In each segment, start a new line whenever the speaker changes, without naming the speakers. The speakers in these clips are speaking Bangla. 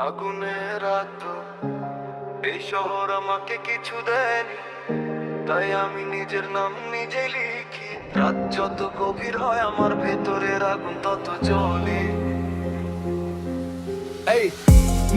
আগুনের রাত, এই শহর আমাকে কিছু দেয়নি, তাই আমি নিজের নাম নিজে লিখি। রাত যত গভীর হয় আমার ভেতরের আগুন তত জ্বলে।
এই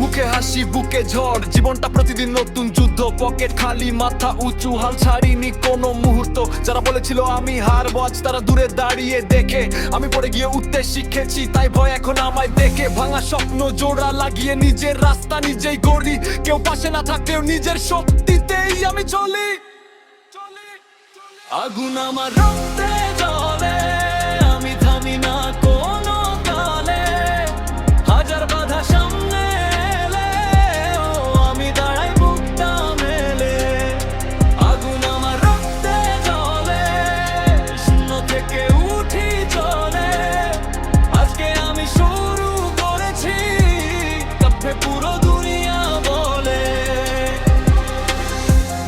মুখে হাসি বুকে ঝড়, জীবনটা প্রতিদিন নতুন যুদ্ধ। পকেট খালি মাথা উঁচু, হাল ছাড়িনি কোনো মুহূর্ত। যারা বলেছিল আমি হারবো, আজ তারা দূরে দাঁড়িয়ে দেখে আমি পড়ে গিয়ে উঠতে শিখেছি, তাই ভয় এখন আমায় দেখে। ভাঙা স্বপ্ন জোড়া লাগিয়ে নিজের রাস্তা নিজেই গড়ি, কেউ পাশে না থাকলেও নিজের শক্তিতেই আমি চলি। আগুন আমার রক্তে জ্বলে, আমি থামি না কোনো কালে। হাজার বাধা সামনে এলে আমি দাঁড়াই বুকটা মেলে। আগুন আমার রক্তে জ্বলে, শূন্য থেকে উঠি চলে। আজকে আমি শুরু করেছি, কাঁপে পুরো দুনিয়া বলে।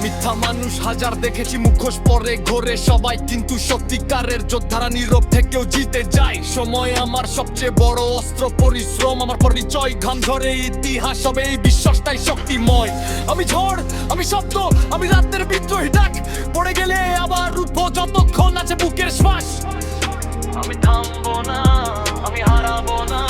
মিথ্যা মানুষ হাজার দেখেছি, মুখোশ পরে ঘোরে সবাই, কিন্তু সত্যিকারের যোদ্ধারা নীরব থেকেও জিতে যায়। সময় আমার সবচেয়ে বড় অস্ত্র, পরিশ্রম আমার পরিচয়। ঘাম ঝরে ইতিহাস হবে, এই বিশ্বাসটাই শক্তিময়। আমি ঝড়, আমি শব্দ, আমি রাতের বিদ্রোহী ডাক। পড়ে গেলে আবার উঠবো যতক্ষণ আছে বুকের শ্বাস।
আমি থামবো না, আমি হারাবো না।